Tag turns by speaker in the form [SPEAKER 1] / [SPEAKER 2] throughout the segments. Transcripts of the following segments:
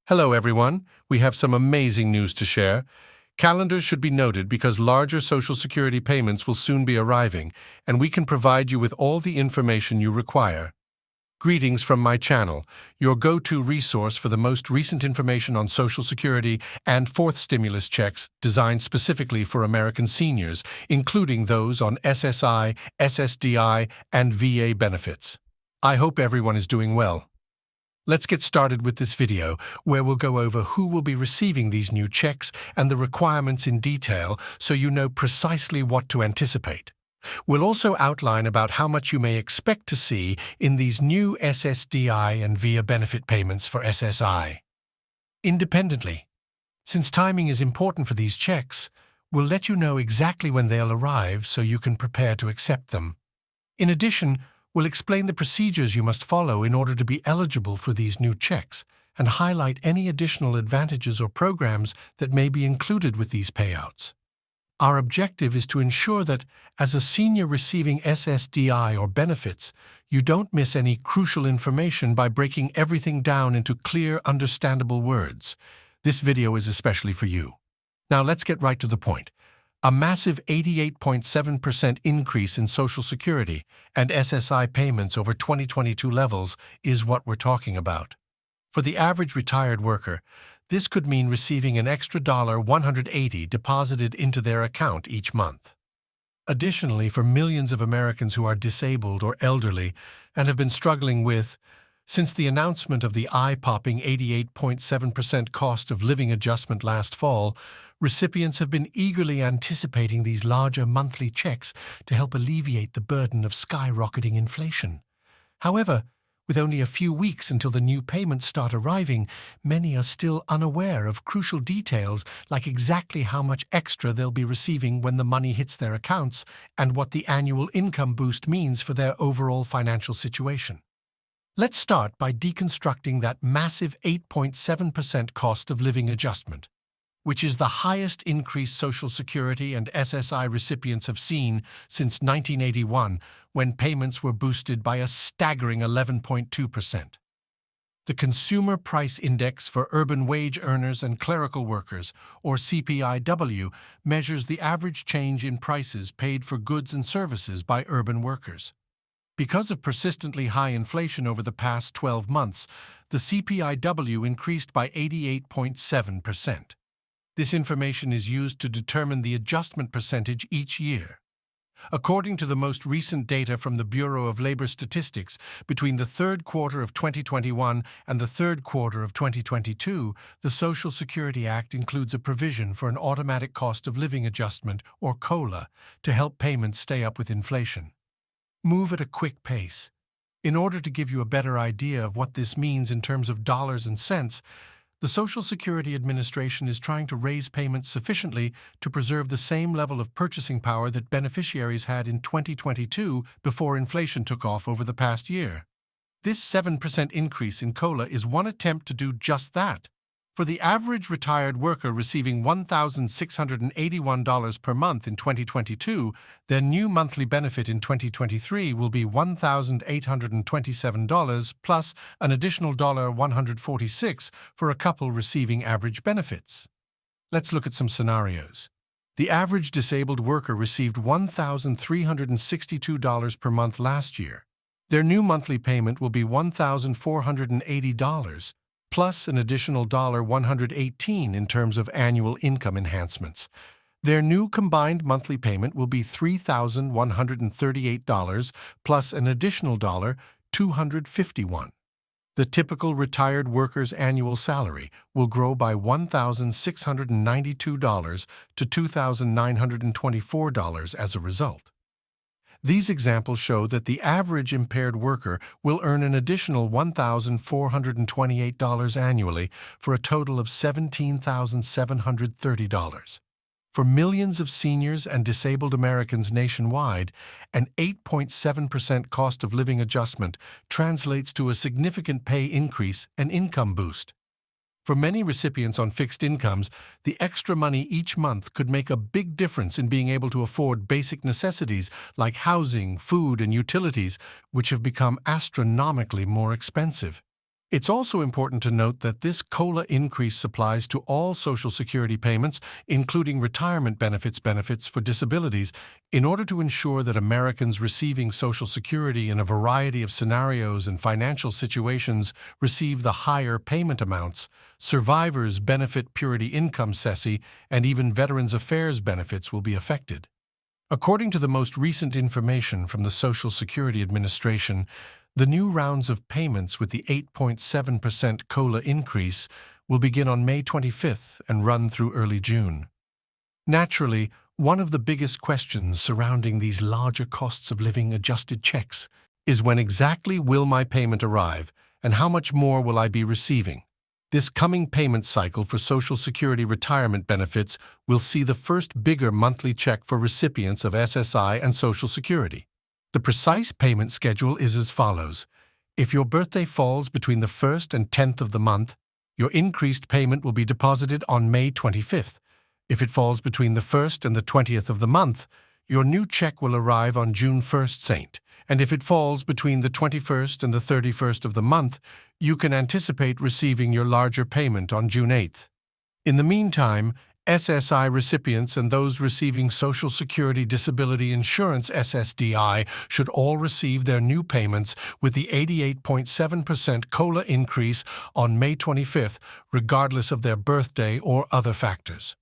[SPEAKER 1] Hello, everyone. We have some amazing news to share. Calendars should be noted because larger Social Security payments will soon be arriving, and we can provide you with all the information you require. Greetings from my channel, your go-to resource for the most recent information on Social Security and fourth stimulus checks designed specifically for American seniors, including those on SSI, Ssdi, and VA benefits. I hope everyone is doing well. Let's get started with this video, where we'll go over who will be receiving these new checks and the requirements in detail so you know precisely what to anticipate. We'll also outline about how much you may expect to see in these new SSDI and VIA benefit payments for SSI. Independently, since timing is important for these checks, we'll let you know exactly when they'll arrive so you can prepare to accept them. In addition, we'll explain the procedures you must follow in order to be eligible for these new checks and highlight any additional advantages or programs that may be included with these payouts. Our objective is to ensure that, as a senior receiving SSDI or benefits, you don't miss any crucial information by breaking everything down into clear, understandable words. This video is especially for you. Now let's get right to the point. A massive 88.7% increase in Social Security and SSI payments over 2022 levels is what we're talking about. For the average retired worker, this could mean receiving an extra $180 deposited into their account each month. Additionally, for millions of Americans who are disabled or elderly and have been struggling since the announcement of the eye-popping 88.7% cost of living adjustment last fall, recipients have been eagerly anticipating these larger monthly checks to help alleviate the burden of skyrocketing inflation. However, with only a few weeks until the new payments start arriving, many are still unaware of crucial details like exactly how much extra they'll be receiving when the money hits their accounts and what the annual income boost means for their overall financial situation. Let's start by deconstructing that massive 8.7% cost of living adjustment, which is the highest increase Social Security and SSI recipients have seen since 1981, when payments were boosted by a staggering 11.2%. The Consumer Price Index for Urban Wage Earners and Clerical Workers, or CPIW, measures the average change in prices paid for goods and services by urban workers. Because of persistently high inflation over the past 12 months, the CPIW increased by 88.7%. This information is used to determine the adjustment percentage each year. According to the most recent data from the Bureau of Labor Statistics, between the third quarter of 2021 and the third quarter of 2022, the Social Security Act includes a provision for an automatic cost of living adjustment, or COLA, to help payments stay up with inflation. Move at a quick pace. In order to give you a better idea of what this means in terms of dollars and cents, the Social Security Administration is trying to raise payments sufficiently to preserve the same level of purchasing power that beneficiaries had in 2022 before inflation took off over the past year. This 7% increase in COLA is one attempt to do just that. For the average retired worker receiving $1,681 per month in 2022, their new monthly benefit in 2023 will be $1,827 plus an additional $146 for a couple receiving average benefits. Let's look at some scenarios. The average disabled worker received $1,362 per month last year. Their new monthly payment will be $1,480. plus an additional $118 in terms of annual income enhancements. Their new combined monthly payment will be $3,138 plus an additional $251. The typical retired worker's annual salary will grow by $1,692 to $2,924 as a result. These examples show that the average impaired worker will earn an additional $1,428 annually for a total of $17,730. For millions of seniors and disabled Americans nationwide, an 8.7% cost of living adjustment translates to a significant pay increase and income boost. For many recipients on fixed incomes, the extra money each month could make a big difference in being able to afford basic necessities like housing, food, and utilities, which have become astronomically more expensive. It's also important to note that this COLA increase applies to all Social Security payments, including retirement benefits for disabilities, in order to ensure that Americans receiving Social Security in a variety of scenarios and financial situations receive the higher payment amounts. Survivors benefit Purity Income Ssdi, and even Veterans Affairs benefits will be affected. According to the most recent information from the Social Security Administration, the new rounds of payments with the 8.7% COLA increase will begin on May 25th and run through early June. Naturally, one of the biggest questions surrounding these larger costs of living adjusted checks is when exactly will my payment arrive and how much more will I be receiving? This coming payment cycle for Social Security retirement benefits will see the first bigger monthly check for recipients of SSI and Social Security. The precise payment schedule is as follows. If your birthday falls between the 1st and 10th of the month, your increased payment will be deposited on May 25th. If it falls between the 1st and the 20th of the month, your new check will arrive on June 1st, St. And if it falls between the 21st and the 31st of the month, you can anticipate receiving your larger payment on June 8th. In the meantime, SSI recipients and those receiving Social Security Disability Insurance (Ssdi) should all receive their new payments with the 88.7% COLA increase on May 25th, regardless of their birthday or other factors.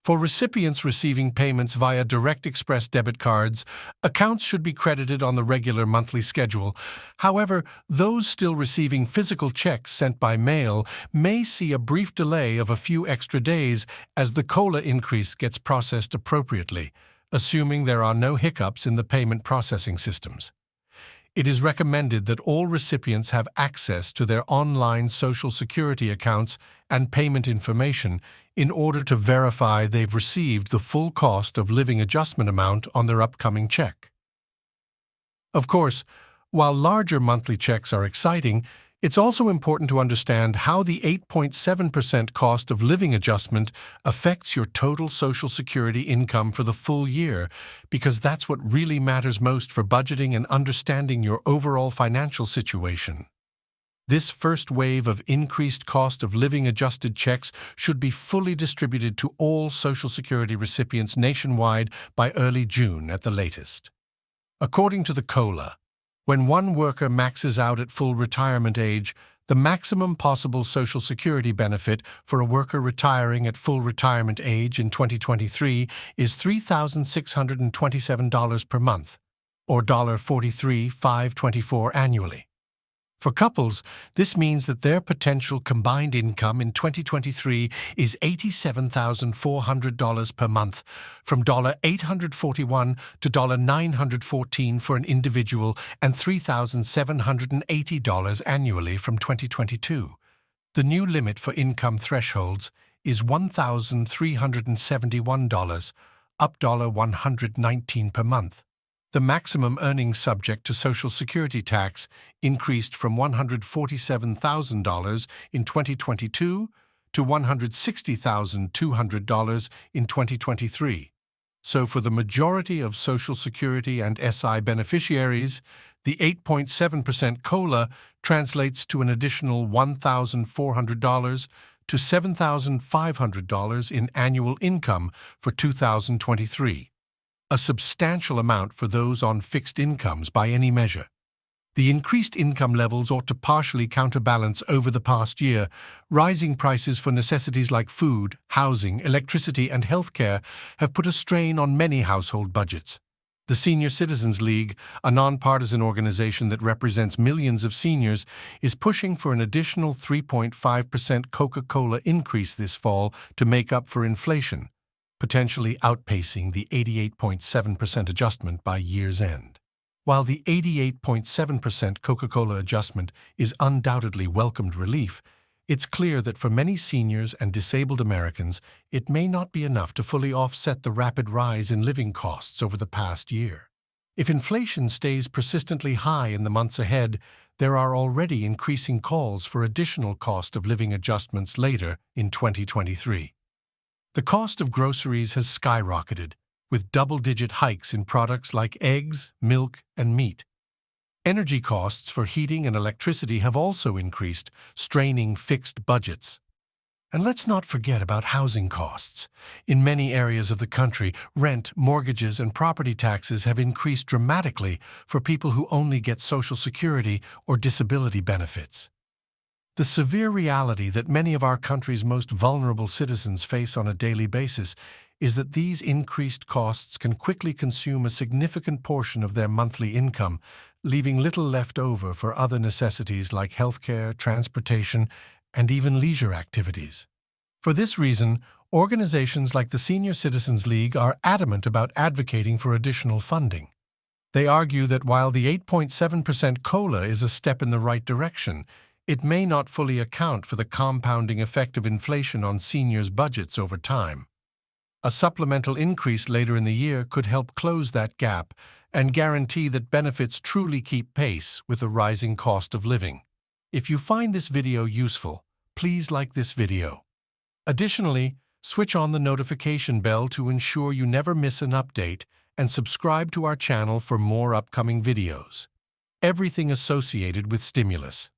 [SPEAKER 1] For recipients receiving payments via Direct Express debit cards, accounts should be credited on the regular monthly schedule. However, those still receiving physical checks sent by mail may see a brief delay of a few extra days as the COLA increase gets processed appropriately, assuming there are no hiccups in the payment processing systems. It is recommended that all recipients have access to their online Social Security accounts and payment information in order to verify they've received the full cost of living adjustment amount on their upcoming check. Of course, while larger monthly checks are exciting, it's also important to understand how the 8.7% cost of living adjustment affects your total Social Security income for the full year, because that's what really matters most for budgeting and understanding your overall financial situation. This first wave of increased cost of living adjusted checks should be fully distributed to all Social Security recipients nationwide by early June at the latest. According to the COLA, when one worker maxes out at full retirement age, the maximum possible Social Security benefit for a worker retiring at full retirement age in 2023 is $3,627 per month, or $43,524 annually. For couples, this means that their potential combined income in 2023 is $87,400 per month, from $841 to $914 for an individual and $3,780 annually from 2022. The new limit for income thresholds is $1,371, up $119 per month. The maximum earnings subject to Social Security tax increased from $147,000 in 2022 to $160,200 in 2023. So for the majority of Social Security and SI beneficiaries, the 8.7% COLA translates to an additional $1,400 to $7,500 in annual income for 2023. A substantial amount for those on fixed incomes by any measure. The increased income levels ought to partially counterbalance over the past year rising prices for necessities like food, housing, electricity, and healthcare have put a strain on many household budgets. The Senior Citizens League, a nonpartisan organization that represents millions of seniors, is pushing for an additional 3.5% Coca-Cola increase this fall to make up for inflation, potentially outpacing the 88.7% adjustment by year's end. While the 88.7% Coca-Cola adjustment is undoubtedly welcomed relief, it's clear that for many seniors and disabled Americans, it may not be enough to fully offset the rapid rise in living costs over the past year. If inflation stays persistently high in the months ahead, there are already increasing calls for additional cost of living adjustments later in 2023. The cost of groceries has skyrocketed, with double-digit hikes in products like eggs, milk, and meat. Energy costs for heating and electricity have also increased, straining fixed budgets. And let's not forget about housing costs. In many areas of the country, rent, mortgages, and property taxes have increased dramatically for people who only get Social Security or disability benefits. The severe reality that many of our country's most vulnerable citizens face on a daily basis is that these increased costs can quickly consume a significant portion of their monthly income, leaving little left over for other necessities like healthcare, transportation, and even leisure activities. For this reason, organizations like the Senior Citizens League are adamant about advocating for additional funding. They argue that while the 8.7% COLA is a step in the right direction, it may not fully account for the compounding effect of inflation on seniors' budgets over time. A supplemental increase later in the year could help close that gap and guarantee that benefits truly keep pace with the rising cost of living. If you find this video useful, please like this video. Additionally, switch on the notification bell to ensure you never miss an update and subscribe to our channel for more upcoming videos. Everything associated with stimulus.